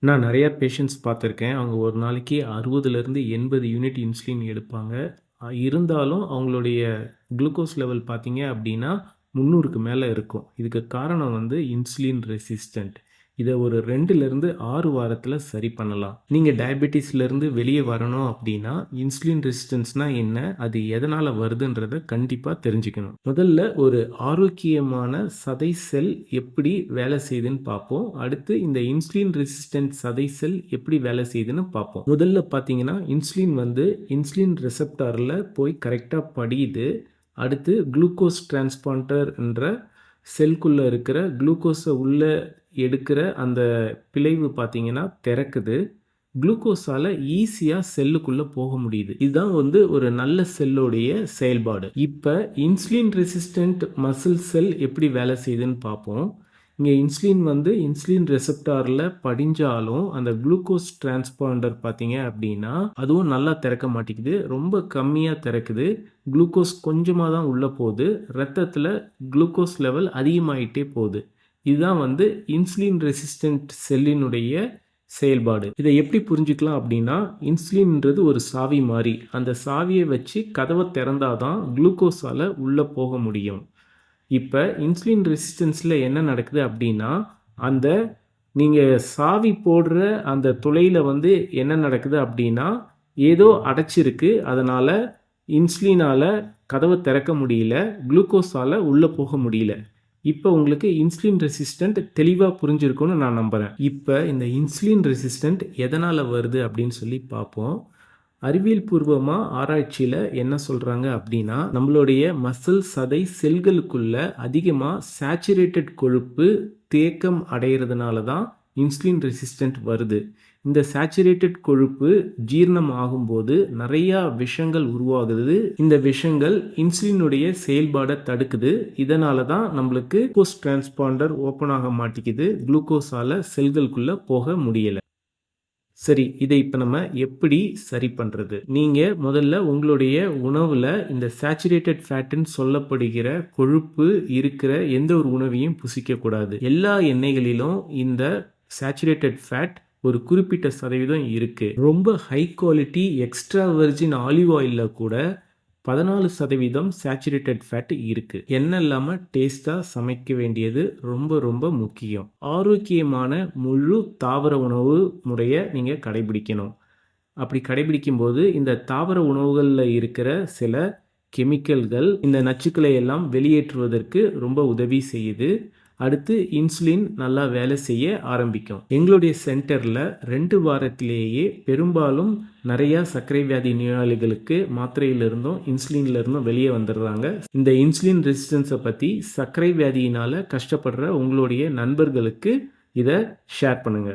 நான் நெறையா பேஷண்ட்ஸ் பார்த்துருக்கேன். அவங்க ஒரு நாளைக்கு 60லேருந்து 80 யூனிட் இன்சுலின் எடுப்பாங்க. இருந்தாலும் அவங்களுடைய குளுக்கோஸ் லெவல் பார்த்தீங்க அப்டின்னா, 300க்கு மேல இருக்கும். இதுக்கு காரணம் வந்து இன்சுலின் ரெசிஸ்டன்ட். இத ஒரு 2லேருந்து 6 வாரத்தில சரி பண்ணலாம். நீங்க டயபெட்டிஸ்லேருந்து வெளிய வரணும் அப்டின்னா, இன்சுலின் ரெசிஸ்டன்ஸ்னா என்ன? அது எதனால வருதுன்றத கண்டிப்பா தெரிஞ்சுக்கணும். முதல்ல ஒரு ஆரோக்கியமான சதை செல் எப்படி வேலை செய்யுதுன்னு பார்ப்போம். அடுத்து இந்த இன்சுலின் ரெசிஸ்டன்ட் சதை செல் எப்படி வேலை செய்யுதுன்னு பார்ப்போம். முதல்ல பார்த்தீங்கன்னா, இன்சுலின் வந்து இன்சுலின் ரிசெப்டார்ல போய் கரெக்ட்டா படியுது. அடுத்து குளுக்கோஸ் டிரான்ஸ்பாண்டர் என்ற செல்குள்ள இருக்கிற குளுக்கோஸ உள்ள எடுக்கிற அந்த பிழைவு பார்த்தீங்கன்னா திறக்குது. குளுக்கோஸால ஈஸியா செல்லுக்குள்ள போக முடியுது. இதுதான் வந்து ஒரு நல்ல செல்லுடைய செயல்பாடு. இப்ப இன்சுலின் ரெசிஸ்டன்ட் மசில் செல் எப்படி வேலை செய்யுதுன்னு பார்ப்போம். இங்க இன்சுலின் வந்து இன்சுலின் ரிசெப்டார்ல படிஞ்சாலும் அந்த குளுக்கோஸ் டிரான்ஸ்பாண்டர் பார்த்தீங்க அப்படின்னா, அதுவும் நல்லா திறக்க மாட்டேங்குது. ரொம்ப கம்மியா திறக்குது. குளுக்கோஸ் கொஞ்சமா தான் உள்ள போகுது. ரத்தத்துல குளுக்கோஸ் லெவல் அதிகமாயிட்டே போகுது. இதுதான் வந்து இன்சுலின் ரெசிஸ்டன்ட் செல்லினுடைய செயல்பாடு. இதை எப்படி புரிஞ்சுக்கலாம் அப்படின்னா, இன்சுலின்ன்றது ஒரு சாவி மாரி. அந்த சாவியை வச்சு கதவை திறந்தாதான் குளுக்கோஸால உள்ள போக முடியும். இப்ப இன்சுலின் ரெசிஸ்டன்ஸ்ல என்ன நடக்குது அப்படின்னா, அந்த நீங்க சாவி போடுற அந்த துளையில வந்து என்ன நடக்குது அப்படின்னா, ஏதோ அடைச்சிருக்கு. அதனால இன்சுலினால கதவ திறக்க முடியல. குளுக்கோஸால உள்ள போக முடியல. இப்ப உங்களுக்கு இன்சுலின் ரெசிஸ்டன்ட் தெளிவா புரிஞ்சிருக்கும்னு நான் நம்புறேன். இப்ப இந்த இன்சுலின் ரெசிஸ்டன்ட் எதனால வருது அப்படின்னு சொல்லி பார்ப்போம். அறிவியல் பூர்வமா ஆராய்ச்சியில என்ன சொல்றாங்க அப்படின்னா, நம்மளுடைய மசில் சதை செல்களுக்குள்ள அதிகமா சேச்சுரேட்டட் கொழுப்பு தேக்கம் அடையிறதுனால தான் இன்சுலின் ரெசிஸ்டன்ட் வருது. இந்த சேச்சுரேட்டட் கொழுப்பு ஜீரணம் ஆகும்போது நிறைய விஷங்கள் உருவாகுது. இந்த விஷங்கள் இன்சுலினுடைய செயல்பாட தடுக்குது. இதனால தான் நம்மளுக்கு குளுக்கோஸ் டிரான்ஸ்பாண்டர் ஓப்பன் ஆக மாட்டேங்குது. குளுக்கோஸால செல்களுக்குள்ள போக முடியல. சரி, இதை இப்ப நம்ம எப்படி சரி பண்றது? நீங்க முதல்ல உங்களுடைய உணவுல இந்த சேச்சுரேட்டட் ஃபேட்ன்னு சொல்லப்படுகிற கொழுப்பு இருக்கிற எந்த ஒரு உணவையும் புசிக்கக் கூடாது. எல்லா எண்ணெய்களிலும் இந்த சேச்சுரேட்டட் ஃபேட் ஒரு குறிப்பிட்ட சதவீதம் இருக்கு. ரொம்ப high quality extra virgin olive ஆயில்ல கூட 14% சேச்சுரேட்டட் ஃபேட் இருக்கு. எண்ணெய் இல்லாம டேஸ்டா சமைக்க வேண்டியது ரொம்ப ரொம்ப முக்கியம். ஆரோக்கியமான முழு தாவர உணவு முறைய நீங்க கடைபிடிக்கணும். அப்படி கடைபிடிக்கும்போது இந்த தாவர உணவுகள்ல இருக்கிற சில கெமிக்கல்கள் இந்த நச்சுக்களை எல்லாம் வெளியேற்றுவதற்கு ரொம்ப உதவி செய்யுது. அடுத்து இன்சுலின் நல்லா வேலை செய்ய ஆரம்பிக்கும். எங்களுடைய சென்டர்ல 2 வாரத்திலேயே பெரும்பாலும் நிறைய சர்க்கரை வியாதி நோயாளிகளுக்கு மாத்திரையிலிருந்தும் இன்சுலின்ல இருந்தும் வெளியே வந்துடுறாங்க. இந்த இன்சுலின் ரெசிஸ்டன்ஸை பத்தி சர்க்கரை வியாதியினால கஷ்டப்படுற உங்களுடைய நண்பர்களுக்கு இதை ஷேர் பண்ணுங்க.